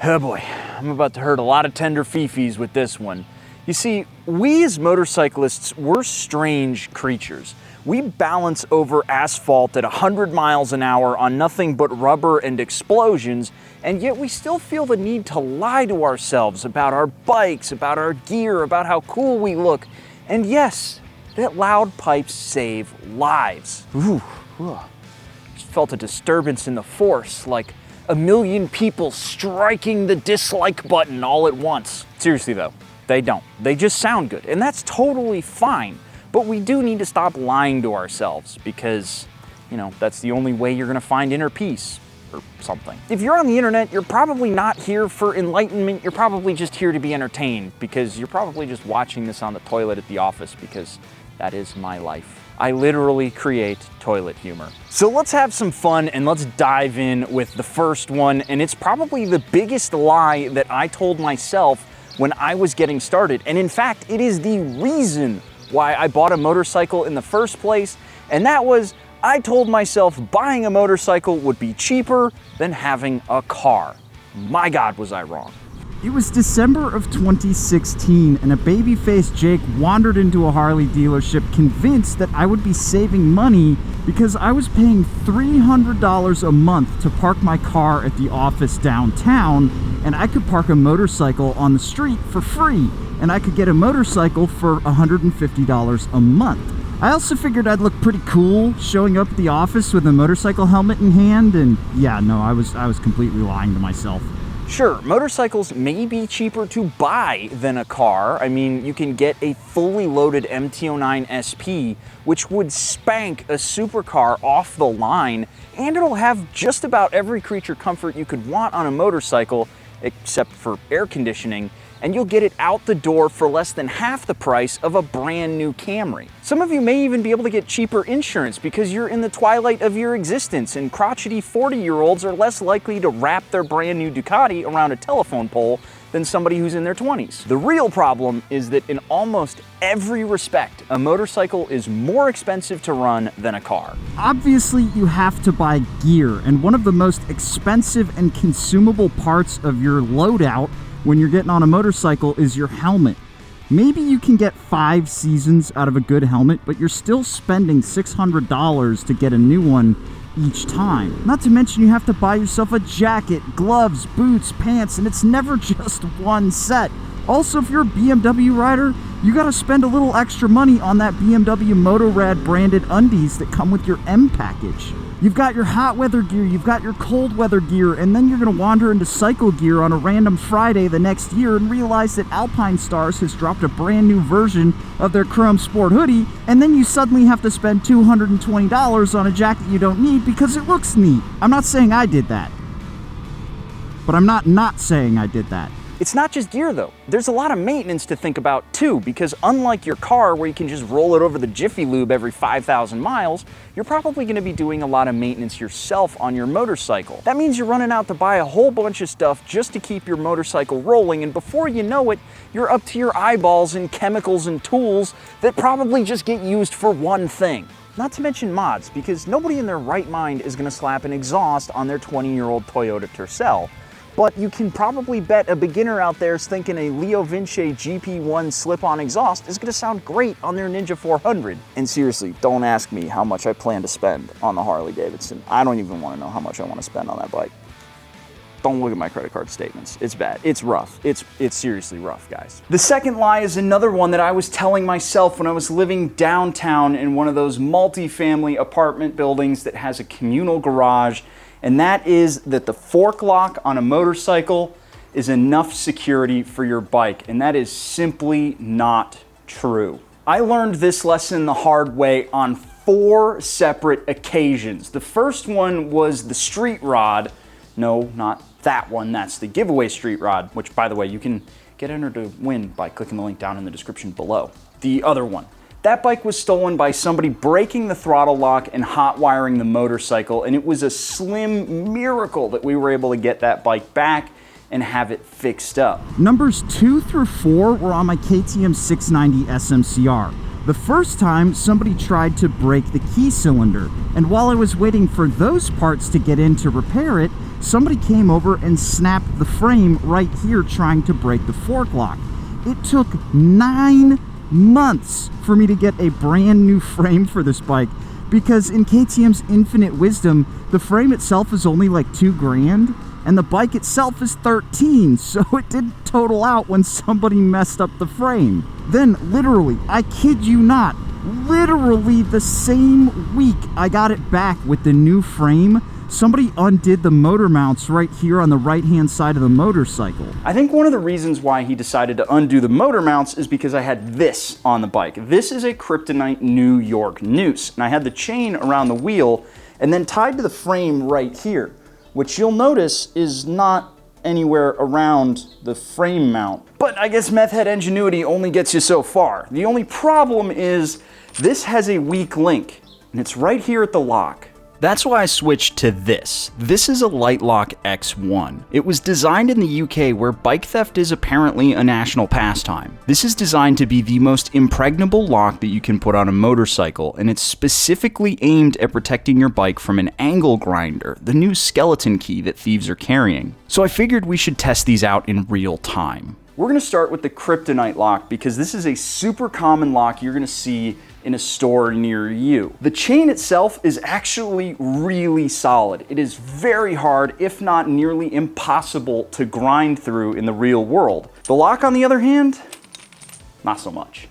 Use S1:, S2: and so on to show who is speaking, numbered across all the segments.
S1: Oh boy, I'm about to hurt a lot of tender fifis with this one. You see, we as motorcyclists, we're strange creatures. We balance over asphalt at 100 miles an hour on nothing but rubber and explosions, and yet we still feel the need to lie to ourselves about our bikes, about our gear, about how cool we look. And yes, that loud pipes save lives. Ooh, just felt a disturbance in the force, like a million people striking the dislike button all at once. Seriously though, they don't. They just sound good, and that's totally fine. But we do need to stop lying to ourselves because, you know, that's the only way you're gonna find inner peace or something. If you're on the internet, you're probably not here for enlightenment. You're probably just here to be entertained because you're probably just watching this on the toilet at the office because that is my life. I literally create toilet humor. So let's have some fun and let's dive in with the first one. And it's probably the biggest lie that I told myself when I was getting started. And in fact, it is the reason why I bought a motorcycle in the first place. And that was, I told myself buying a motorcycle would be cheaper than having a car. My God, was I wrong.
S2: It was December of 2016, and a baby-faced Jake wandered into a Harley dealership convinced that I would be saving money because I was paying $300 a month to park my car at the office downtown, and I could park a motorcycle on the street for free, and I could get a motorcycle for $150 a month. I also figured I'd look pretty cool showing up at the office with a motorcycle helmet in hand, and yeah, no, I was completely lying to myself.
S1: Sure, motorcycles may be cheaper to buy than a car. I mean, you can get a fully loaded MT-09 SP, which would spank a supercar off the line, and it'll have just about every creature comfort you could want on a motorcycle, except for air conditioning, and you'll get it out the door for less than half the price of a brand new Camry. Some of you may even be able to get cheaper insurance because you're in the twilight of your existence, and crotchety 40-year-olds are less likely to wrap their brand new Ducati around a telephone pole than somebody who's in their 20s. The real problem is that in almost every respect, a motorcycle is more expensive to run than a car.
S2: Obviously, you have to buy gear, and one of the most expensive and consumable parts of your loadout when you're getting on a motorcycle is your helmet. Maybe you can get 5 seasons out of a good helmet, but you're still spending $600 to get a new one each time. Not to mention you have to buy yourself a jacket, gloves, boots, pants, and it's never just one set. Also, if you're a BMW rider, you gotta spend a little extra money on that BMW Motorrad branded undies that come with your M package. You've got your hot weather gear, you've got your cold weather gear, and then you're gonna wander into cycle gear on a random Friday the next year and realize that Alpine Stars has dropped a brand new version of their Chrome Sport hoodie, and then you suddenly have to spend $220 on a jacket you don't need because it looks neat. I'm not saying I did that, but I'm not saying I did that.
S1: It's not just gear though. There's a lot of maintenance to think about too, because unlike your car where you can just roll it over the Jiffy Lube every 5,000 miles, you're probably gonna be doing a lot of maintenance yourself on your motorcycle. That means you're running out to buy a whole bunch of stuff just to keep your motorcycle rolling, and before you know it, you're up to your eyeballs in chemicals and tools that probably just get used for one thing. Not to mention mods, because nobody in their right mind is gonna slap an exhaust on their 20-year-old Toyota Tercel. But you can probably bet a beginner out there is thinking a Leo Vinci GP1 slip-on exhaust is gonna sound great on their Ninja 400. And seriously, don't ask me how much I plan to spend on the Harley Davidson. I don't even wanna know how much I wanna spend on that bike. Don't look at my credit card statements. It's bad, it's rough. It's seriously rough, guys. The second lie is another one that I was telling myself when I was living downtown in one of those multi-family apartment buildings that has a communal garage, and that is that the fork lock on a motorcycle is enough security for your bike, and that is simply not true. I learned this lesson the hard way on 4 separate occasions. The first one was the street rod. No, not that one, that's the giveaway street rod, which by the way, you can get entered to win by clicking the link down in the description below. The other one. That bike was stolen by somebody breaking the throttle lock and hot wiring the motorcycle, and it was a slim miracle that we were able to get that bike back and have it fixed up.
S2: Numbers 2 through 4 were on my KTM 690 smc-r. The first time, somebody tried to break the key cylinder, and while I was waiting for those parts to get in to repair it, somebody came over and snapped the frame right here trying to break the fork lock. It took 9 months for me to get a brand new frame for this bike, because in KTM's infinite wisdom, the frame itself is only like $2,000 and the bike itself is 13, so it didn't total out when somebody messed up the frame. Then literally, I kid you not, literally the same week I got it back with the new frame, somebody undid the motor mounts right here on the right-hand side of the motorcycle.
S1: I think one of the reasons why he decided to undo the motor mounts is because I had this on the bike. This is a Kryptonite New York noose, and I had the chain around the wheel and then tied to the frame right here, which you'll notice is not anywhere around the frame mount. But I guess meth head ingenuity only gets you so far. The only problem is this has a weak link, and it's right here at the lock. That's why I switched to this. This is a Lightlock X1. It was designed in the UK, where bike theft is apparently a national pastime. This is designed to be the most impregnable lock that you can put on a motorcycle, and it's specifically aimed at protecting your bike from an angle grinder, the new skeleton key that thieves are carrying. So I figured we should test these out in real time. We're gonna start with the Kryptonite lock because this is a super common lock you're gonna see in a store near you. The chain itself is actually really solid. It is very hard, if not nearly impossible, to grind through in the real world. The lock, on the other hand, not so much.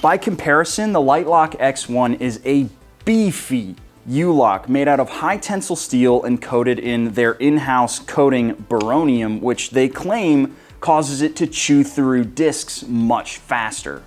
S1: By comparison, the Lightlock X1 is a beefy U-lock made out of high tensile steel and coated in their in-house coating Baronium, which they claim causes it to chew through discs much faster.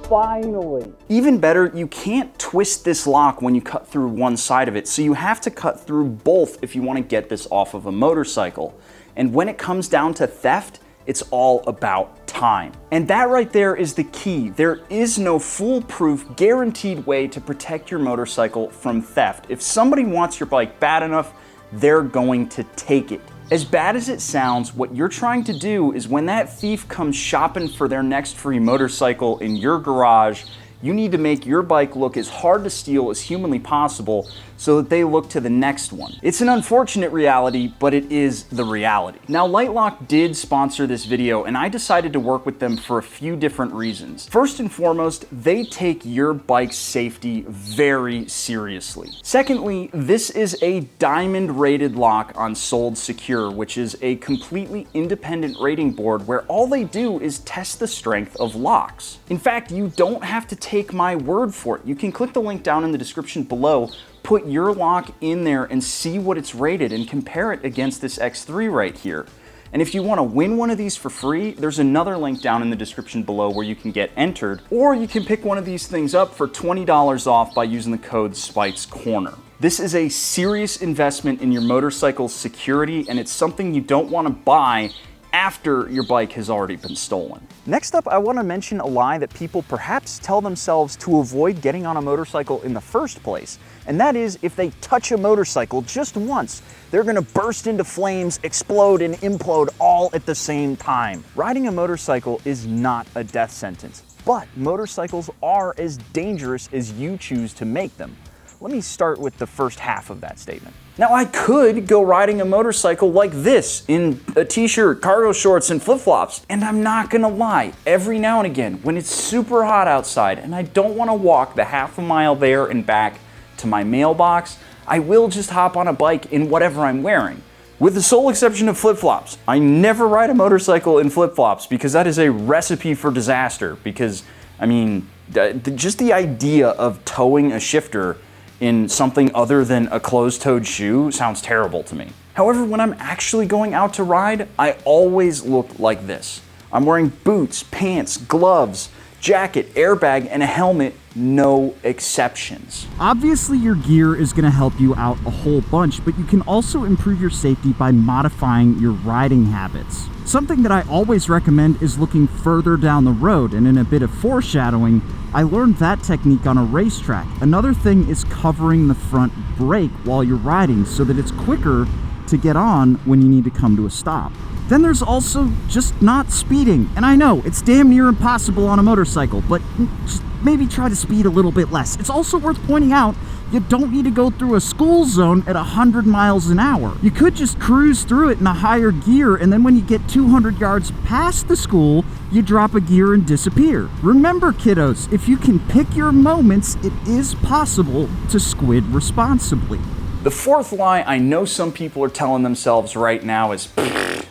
S1: Finally. Even better, you can't twist this lock when you cut through one side of it, so you have to cut through both if you want to get this off of a motorcycle. And when it comes down to theft, it's all about time. And that right there is the key. There is no foolproof, guaranteed way to protect your motorcycle from theft. If somebody wants your bike bad enough, they're going to take it. As bad as it sounds, what you're trying to do is when that thief comes shopping for their next free motorcycle in your garage, you need to make your bike look as hard to steal as humanly possible so that they look to the next one. It's an unfortunate reality, but it is the reality. Now, Lightlock did sponsor this video, and I decided to work with them for a few different reasons. First and foremost, they take your bike's safety very seriously. Secondly, this is a diamond rated lock on Sold Secure, which is a completely independent rating board where all they do is test the strength of locks. In fact, you don't have to take my word for it. You can click the link down in the description below, put your lock in there and see what it's rated and compare it against this X3 right here. And if you want to win one of these for free, there's another link down in the description below where you can get entered, or you can pick one of these things up for $20 off by using the code SPIKESCORNER. This is a serious investment in your motorcycle's security, and it's something you don't want to buy after your bike has already been stolen. Next up, I want to mention a lie that people perhaps tell themselves to avoid getting on a motorcycle in the first place. And that is, if they touch a motorcycle just once, they're going to burst into flames, explode, and implode all at the same time. Riding a motorcycle is not a death sentence, but motorcycles are as dangerous as you choose to make them. Let me start with the first half of that statement. Now, I could go riding a motorcycle like this in a t-shirt, cargo shorts, and flip-flops. And I'm not gonna lie, every now and again, when it's super hot outside and I don't wanna walk the half a mile there and back to my mailbox, I will just hop on a bike in whatever I'm wearing. With the sole exception of flip-flops. I never ride a motorcycle in flip-flops because that is a recipe for disaster. Because, I mean, just the idea of towing a shifter in something other than a closed-toed shoe sounds terrible to me. However, when I'm actually going out to ride, I always look like this. I'm wearing boots, pants, gloves, jacket, airbag, and a helmet, no exceptions.
S2: Obviously, your gear is going to help you out a whole bunch, but you can also improve your safety by modifying your riding habits. Something that I always recommend is looking further down the road, and in a bit of foreshadowing, I learned that technique on a racetrack. Another thing is covering the front brake while you're riding so that it's quicker to get on when you need to come to a stop. Then there's also just not speeding. And I know, it's damn near impossible on a motorcycle, but just maybe try to speed a little bit less. It's also worth pointing out, you don't need to go through a school zone at 100 miles an hour. You could just cruise through it in a higher gear, and then when you get 200 yards past the school, you drop a gear and disappear. Remember, kiddos, if you can pick your moments, it is possible to squid responsibly.
S1: The fourth lie I know some people are telling themselves right now is,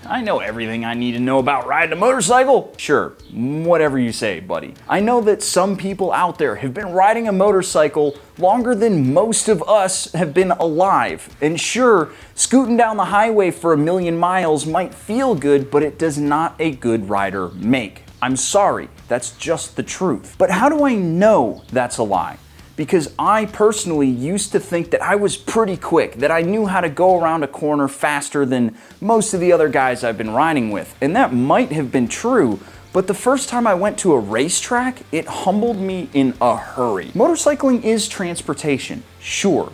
S1: I know everything I need to know about riding a motorcycle. Sure, whatever you say, buddy. I know that some people out there have been riding a motorcycle longer than most of us have been alive. And sure, scooting down the highway for 1,000,000 miles might feel good, but it does not a good rider make. I'm sorry, that's just the truth. But how do I know that's a lie? Because I personally used to think that I was pretty quick, that I knew how to go around a corner faster than most of the other guys I've been riding with. And that might have been true, but the first time I went to a racetrack, it humbled me in a hurry. Motorcycling is transportation, sure,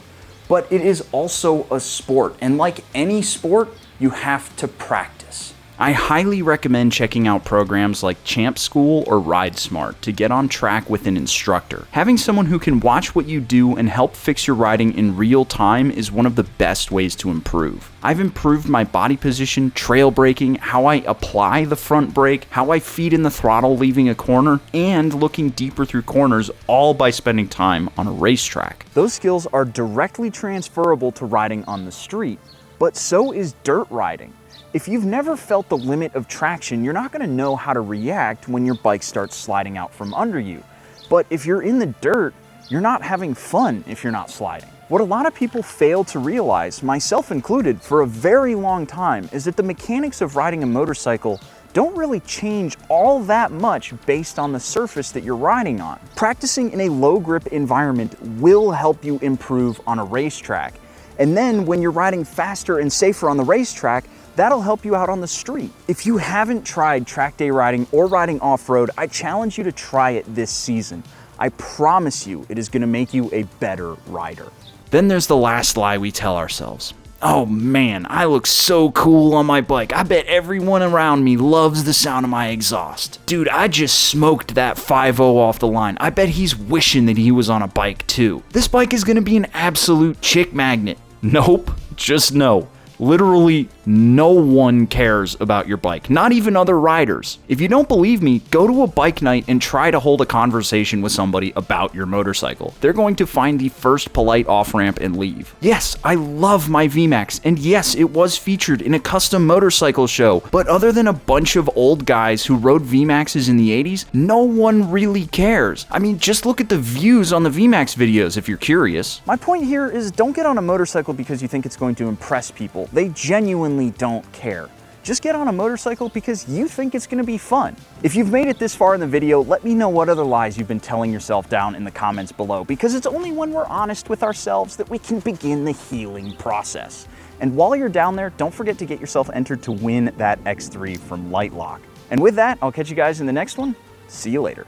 S1: but it is also a sport. And like any sport, you have to practice. I highly recommend checking out programs like Champ School or Ride Smart to get on track with an instructor. Having someone who can watch what you do and help fix your riding in real time is one of the best ways to improve. I've improved my body position, trail braking, how I apply the front brake, how I feed in the throttle leaving a corner, and looking deeper through corners, all by spending time on a racetrack.
S2: Those skills are directly transferable to riding on the street, but so is dirt riding. If you've never felt the limit of traction, you're not going to know how to react when your bike starts sliding out from under you. But if you're in the dirt, you're not having fun if you're not sliding. What a lot of people fail to realize, myself included, for a very long time, is that the mechanics of riding a motorcycle don't really change all that much based on the surface that you're riding on. Practicing in a low grip environment will help you improve on a racetrack. And then when you're riding faster and safer on the racetrack, that'll help you out on the street. If you haven't tried track day riding or riding off-road, I challenge you to try it this season. I promise you it is going to make you a better rider.
S1: Then there's the last lie we tell ourselves. Oh man, I look so cool on my bike. I bet everyone around me loves the sound of my exhaust. Dude, I just smoked that 5.0 off the line. I bet he's wishing that he was on a bike too. This bike is going to be an absolute chick magnet. Nope, just no. Literally no one cares about your bike, not even other riders. If you don't believe me, go to a bike night and try to hold a conversation with somebody about your motorcycle. They're going to find the first polite off-ramp and leave. Yes, I love my VMAX, and yes, it was featured in a custom motorcycle show, but other than a bunch of old guys who rode VMAXs in the 80s, no one really cares. I mean, just look at the views on the VMAX videos if you're curious.
S2: My point here is don't get on a motorcycle because you think it's going to impress people. They genuinely don't care. Just get on a motorcycle because you think it's going to be fun. If you've made it this far in the video, let me know what other lies you've been telling yourself down in the comments below, because it's only when we're honest with ourselves that we can begin the healing process. And while you're down there, don't forget to get yourself entered to win that X3 from Lightlock. And with that, I'll catch you guys in the next one. See you later.